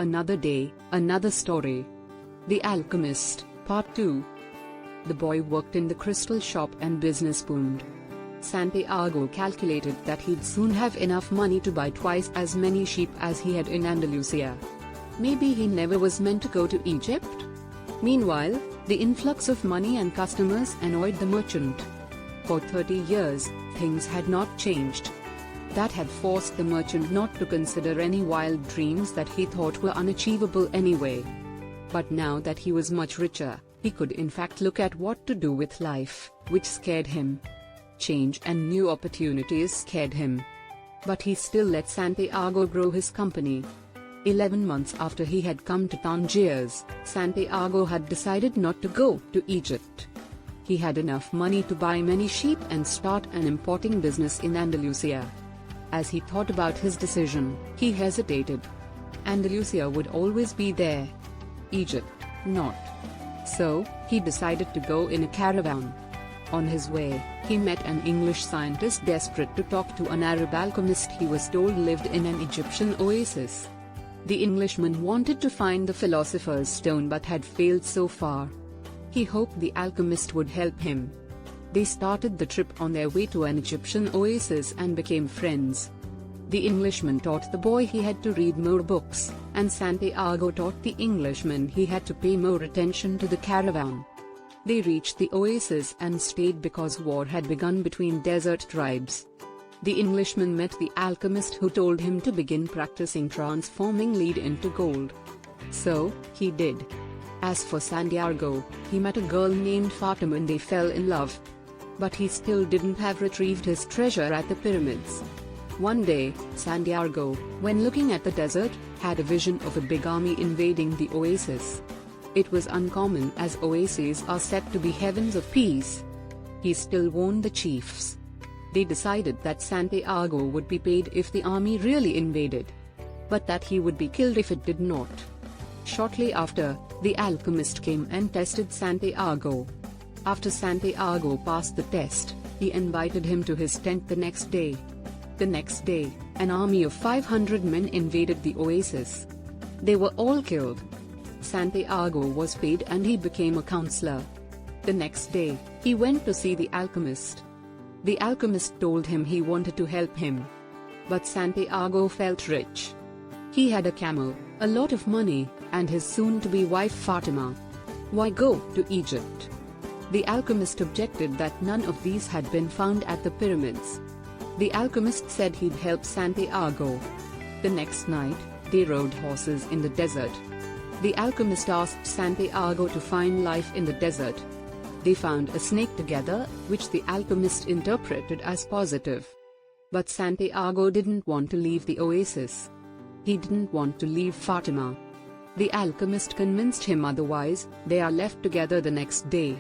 Another day, another story. The Alchemist, Part 2. The boy worked in the crystal shop and business boomed. Santiago calculated that he'd soon have enough money to buy twice as many sheep as he had in Andalusia. Maybe he never was meant to go to Egypt? Meanwhile, the influx of money and customers annoyed the merchant. For 30 years, things had not changed. That had forced the merchant not to consider any wild dreams that he thought were unachievable anyway. But now that he was much richer, he could in fact look at what to do with life, which scared him. Change and new opportunities scared him. But he still let Santiago grow his company. 11 months after he had come to Tangiers, Santiago had decided not to go to Egypt. He had enough money to buy many sheep and start an importing business in Andalusia. As he thought about his decision, he hesitated. Andalusia would always be there. Egypt, not. So, he decided to go in a caravan. On his way, he met an English scientist desperate to talk to an Arab alchemist he was told lived in an Egyptian oasis. The Englishman wanted to find the philosopher's stone but had failed so far. He hoped the alchemist would help him. They started the trip on their way to an Egyptian oasis and became friends. The Englishman taught the boy he had to read more books, and Santiago taught the Englishman he had to pay more attention to the caravan. They reached the oasis and stayed because war had begun between desert tribes. The Englishman met the alchemist who told him to begin practicing transforming lead into gold. So, he did. As for Santiago, he met a girl named Fatima and they fell in love. But he still didn't have retrieved his treasure at the pyramids. One day, Santiago, when looking at the desert, had a vision of a big army invading the oasis. It was uncommon as oases are said to be heavens of peace. He still warned the chiefs. They decided that Santiago would be paid if the army really invaded, but that he would be killed if it did not. Shortly after, the alchemist came and tested Santiago. After Santiago passed the test, he invited him to his tent the next day. The next day, an army of 500 men invaded the oasis. They were all killed. Santiago was paid and he became a counselor. The next day, he went to see the alchemist. The alchemist told him he wanted to help him. But Santiago felt rich. He had a camel, a lot of money, and his soon-to-be wife Fatima. Why go to Egypt? The alchemist objected that none of these had been found at the pyramids. The alchemist said he'd help Santiago. The next night, they rode horses in the desert. The alchemist asked Santiago to find life in the desert. They found a snake together, which the alchemist interpreted as positive. But Santiago didn't want to leave the oasis. He didn't want to leave Fatima. The alchemist convinced him otherwise. They are left together the next day.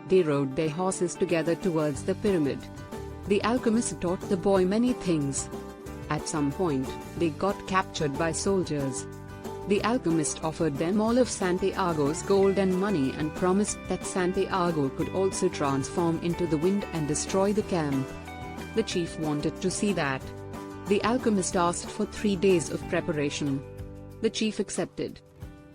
They rode their horses together towards the pyramid. The alchemist taught the boy many things. At some point, they got captured by soldiers. The alchemist offered them all of Santiago's gold and money and promised that Santiago could also transform into the wind and destroy the camp. The chief wanted to see that. The alchemist asked for 3 days of preparation. The chief accepted.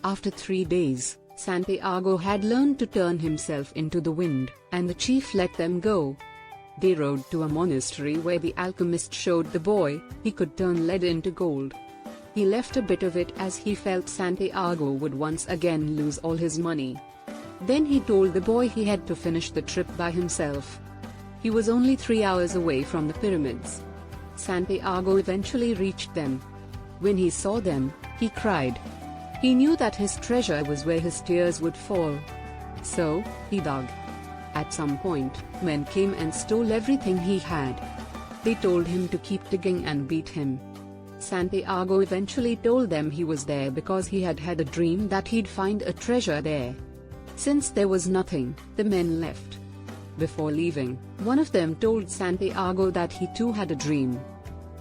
After 3 days, Santiago had learned to turn himself into the wind, and the chief let them go. They rode to a monastery where the alchemist showed the boy he could turn lead into gold. He left a bit of it as he felt Santiago would once again lose all his money. Then he told the boy he had to finish the trip by himself. He was only 3 hours away from the pyramids. Santiago eventually reached them. When he saw them, he cried. He knew that his treasure was where his tears would fall. So, he dug. At some point, men came and stole everything he had. They told him to keep digging and beat him. Santiago eventually told them he was there because he had had a dream that he'd find a treasure there. Since there was nothing, the men left. Before leaving, one of them told Santiago that he too had a dream.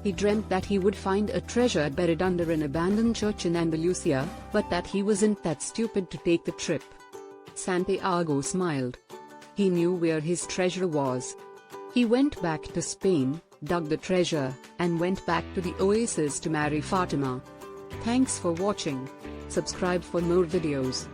He dreamt that he would find a treasure buried under an abandoned church in Andalusia, but that he wasn't that stupid to take the trip. Santiago smiled. He knew where his treasure was. He went back to Spain, dug the treasure, and went back to the oasis to marry Fatima. Thanks for watching. Subscribe for more videos.